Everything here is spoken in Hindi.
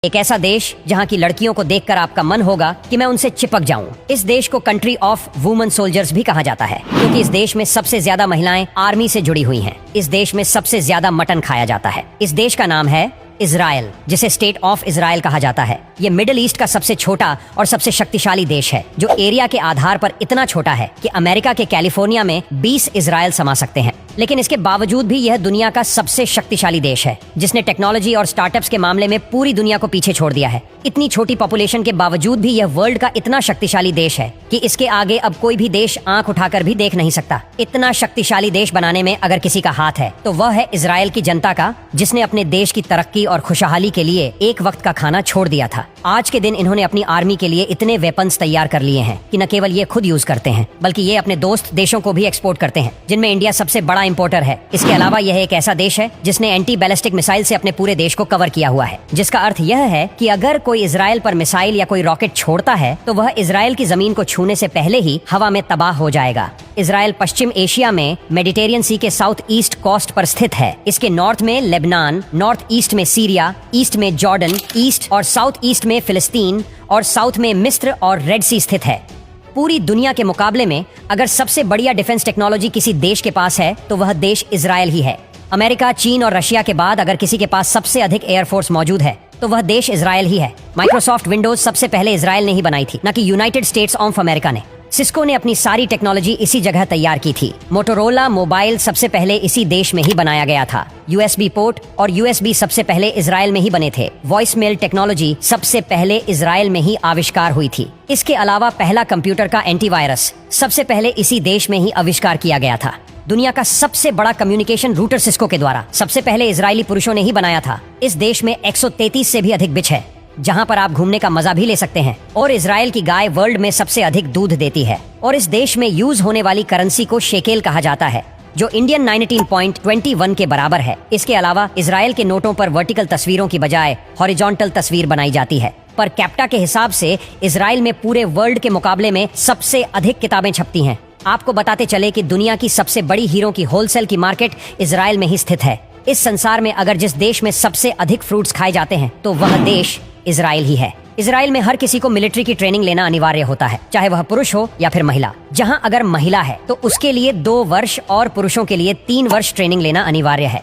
एक ऐसा देश जहां की लड़कियों को देखकर आपका मन होगा कि मैं उनसे चिपक जाऊं। इस देश को कंट्री ऑफ वुमेन सोल्जर्स भी कहा जाता है क्योंकि इस देश में सबसे ज्यादा महिलाएं आर्मी से जुड़ी हुई हैं। इस देश में सबसे ज्यादा मटन खाया जाता है। इस देश का नाम है इजराइल, जिसे स्टेट ऑफ इजराइल कहा जाता है। ये मिडिल ईस्ट का सबसे छोटा और सबसे शक्तिशाली देश है, जो एरिया के आधार पर इतना छोटा है कि अमेरिका के कैलिफोर्निया में 20 इजराइल समा सकते हैं। लेकिन इसके बावजूद भी यह दुनिया का सबसे शक्तिशाली देश है, जिसने टेक्नोलॉजी और स्टार्टअप्स के मामले में पूरी दुनिया को पीछे छोड़ दिया है। इतनी छोटी पॉपुलेशन के बावजूद भी यह वर्ल्ड का इतना शक्तिशाली देश है कि इसके आगे अब कोई भी देश आंख उठाकर भी देख नहीं सकता। इतना शक्तिशाली देश बनाने में अगर किसी का हाथ है तो वह है इजराइल की जनता का, जिसने अपने देश की तरक्की और खुशहाली के लिए एक वक्त का खाना छोड़ दिया था। आज के दिन इन्होंने अपनी आर्मी के लिए इतने वेपन्स तैयार कर लिए हैं कि न केवल ये खुद यूज करते हैं बल्कि ये अपने दोस्त देशों को भी एक्सपोर्ट करते हैं, जिनमें इंडिया सबसे बड़ा इंपोर्टर है। इसके अलावा यह एक ऐसा देश है जिसने एंटी बैलिस्टिक मिसाइल से अपने पूरे देश को कवर किया हुआ है, जिसका अर्थ यह है कि अगर कोई इजराइल पर मिसाइल या कोई रॉकेट छोड़ता है तो वह इजराइल की जमीन को छूने से पहले ही हवा में तबाह हो जाएगा। इजराइल पश्चिम एशिया में मेडिटेरियन सी के साउथ ईस्ट कोस्ट पर स्थित है। इसके नॉर्थ में लेबनान, नॉर्थ ईस्ट में सीरिया, ईस्ट में जॉर्डन, ईस्ट और साउथ ईस्ट में फिलिस्तीन और साउथ में मिस्र और रेड सी स्थित है। पूरी दुनिया के मुकाबले में अगर सबसे बढ़िया डिफेंस टेक्नोलॉजी किसी देश के पास है तो वह देश इजराइल ही है। अमेरिका, चीन और रशिया के बाद अगर किसी के पास सबसे अधिक एयरफोर्स मौजूद है तो वह देश इजराइल ही है। माइक्रोसॉफ्ट विंडोज सबसे पहले इजराइल ने ही बनाई थी, न कि यूनाइटेड स्टेट्स ऑफ अमेरिका ने। सिस्को ने अपनी सारी टेक्नोलॉजी इसी जगह तैयार की थी। मोटोरोला मोबाइल सबसे पहले इसी देश में ही बनाया गया था। यूएसबी पोर्ट और यूएसबी सबसे पहले इजराइल में ही बने थे। वॉइस मेल टेक्नोलॉजी सबसे पहले इजराइल में ही आविष्कार हुई थी। इसके अलावा पहला कंप्यूटर का एंटीवायरस सबसे पहले इसी देश में ही आविष्कार किया गया था। दुनिया का सबसे बड़ा कम्युनिकेशन रूटर सिस्को के द्वारा सबसे पहले इजरायली पुरुषों ने ही बनाया था। इस देश में 133 से भी अधिक बिच है, जहां पर आप घूमने का मजा भी ले सकते हैं। और इजराइल की गाय वर्ल्ड में सबसे अधिक दूध देती है। और इस देश में यूज होने वाली करेंसी को शेकेल कहा जाता है, जो इंडियन 19.21 के बराबर है। इसके अलावा इजराइल के नोटों पर वर्टिकल तस्वीरों की बजाय हॉरिजॉन्टल तस्वीर बनाई जाती है। पर कैप्टा के हिसाब से इजराइल में पूरे वर्ल्ड के मुकाबले में सबसे अधिक किताबें छपती हैं। आपको बताते चले कि दुनिया की सबसे बड़ी हीरो की होलसेल की मार्केट इजराइल में ही स्थित है। इस संसार में अगर जिस देश में सबसे अधिक फ्रूट्स खाए जाते हैं तो वह देश इजराइल ही है। इजराइल में हर किसी को मिलिट्री की ट्रेनिंग लेना अनिवार्य होता है, चाहे वह पुरुष हो या फिर महिला। जहां अगर महिला है तो उसके लिए 2 वर्ष और पुरुषों के लिए 3 वर्ष ट्रेनिंग लेना अनिवार्य है।